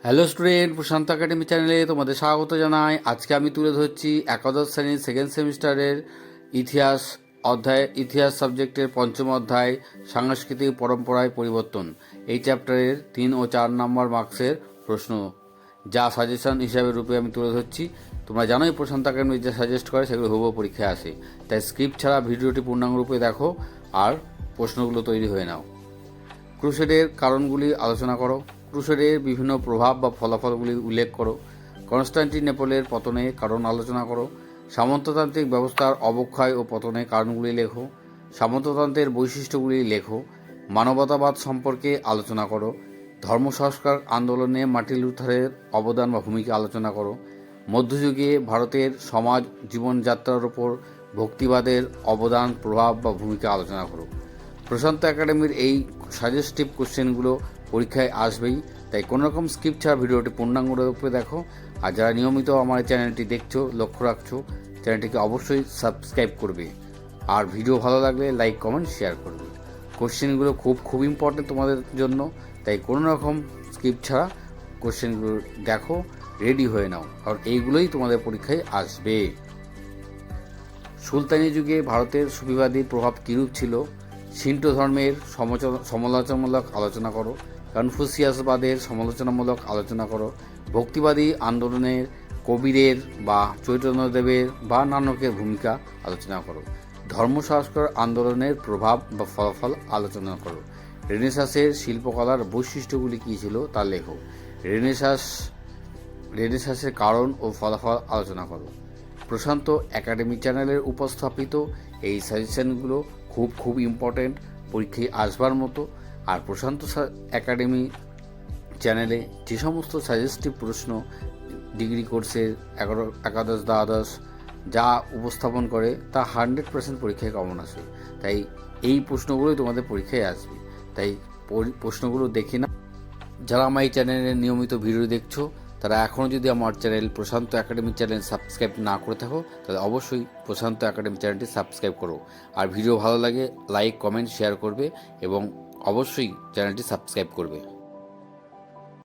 Hello student, প্রশান্ত academy চ্যানেলে তোমাদের স্বাগত জানাই। আজকে আমি তুলে ধরছি একাদশ শ্রেণীর সেকেন্ড সেমিস্টারের ইতিহাস সাবজেক্টের পঞ্চম অধ্যায় সাংস্কৃতিক পরম্পরায় পরিবর্তন, এই চ্যাপ্টারের 3 ও 4 নম্বর মার্কসের প্রশ্ন, যা সাজেশন হিসাবে রূপে আমি তুলে ধরছি। তোমরা জানোই প্রশান্ত একাডেমি যে সাজেস্ট করে সেগুলো হুবহু পরীক্ষায় আসে, তাই স্ক্রিপ্ট ছাড়া ভিডিওটি পূর্ণাঙ্গ রূপে দেখো আর প্রশ্নগুলো তৈরি হয়ে নাও। ক্রুসেডের কারণগুলি আলোচনা করো। ক্রুসেডের বিভিন্ন প্রভাব বা ফলাফলগুলি উল্লেখ করো। কনস্টান্টিনোপলের পতনের কারণ আলোচনা করো। সামন্ততান্ত্রিক ব্যবস্থার অবক্ষয় ও পতনের কারণগুলি লেখো। সামন্ততন্ত্রের বৈশিষ্ট্যগুলি লেখো। মানবতাবাদ সম্পর্কে আলোচনা করো। ধর্ম সংস্কার আন্দোলনে মার্টিন লুথারের অবদান বা ভূমিকা আলোচনা করো। মধ্যযুগে ভারতের সমাজ জীবনযাত্রার উপর ভক্তিবাদের অবদান, প্রভাব বা ভূমিকা আলোচনা করো। প্রশান্ত একাডেমির এই সাজেস্টিভ কোশ্চেনগুলো পরীক্ষায় আসবেই, তাই কোনো রকম স্কিপ ছাড়া ভিডিওটি পূর্ণাঙ্গ রূপে দেখো। আর যারা নিয়মিত আমার চ্যানেলটি দেখছো, লক্ষ্য রাখছো, চ্যানেলটিকে অবশ্যই সাবস্ক্রাইব করবে। আর ভিডিও ভালো লাগলে লাইক, কমেন্ট, শেয়ার করবে। কোশ্চেনগুলো খুব ইম্পর্টেন্ট তোমাদের জন্য, তাই কোনো রকম স্কিপ ছাড়া কোশ্চেনগুলো দেখো, রেডি হয়ে নাও, কারণ এইগুলোই তোমাদের পরীক্ষায় আসবে। সুলতানি যুগে ভারতের সুফিবাদী প্রভাব কীরূপ ছিল? শিন্টো ধর্মের সমালোচনামূলক আলোচনা করো। কনফুসিয়াসবাদের সমালোচনামূলক আলোচনা করো। ভক্তিবাদী আন্দোলনের কবিরের বা চৈতন্যদেবের বা নানকের ভূমিকা আলোচনা করো। ধর্ম সংস্কার আন্দোলনের প্রভাব বা ফলাফল আলোচনা করো। রেনেসাঁসের শিল্পকলার বৈশিষ্ট্যগুলি কী ছিল তা লেখো। রেনেসাঁসের কারণ ও ফলাফল আলোচনা করো। প্রশান্ত একাডেমি চ্যানেলের উপস্থাপিত এই সাজেশনগুলো খুব ইম্পর্টেন্ট, পরীক্ষায় আসবার মতো। আর প্রশান্ত একাডেমি চ্যানেলে যে সমস্ত সাজেস্টিভ প্রশ্ন ডিগ্রি কোর্সের একাদশ দ্বাদশ যা উপস্থাপন করে তা 100% পরীক্ষায় কমন আসে, তাই এই প্রশ্নগুলোই তোমাদের পরীক্ষায় আসবে। তাই প্রশ্নগুলো দেখে না। যারা আমার এই চ্যানেলের নিয়মিত ভিডিও দেখছো, তারা এখনও যদি আমার চ্যানেল প্রশান্ত একাডেমি চ্যানেল সাবস্ক্রাইব না করে থাকো, তাহলে অবশ্যই প্রশান্ত একাডেমি চ্যানেলটি সাবস্ক্রাইব করো। আর ভিডিও ভালো লাগে লাইক, কমেন্ট, শেয়ার করবে এবং অবশ্যই চ্যানেলটি সাবস্ক্রাইব করবে।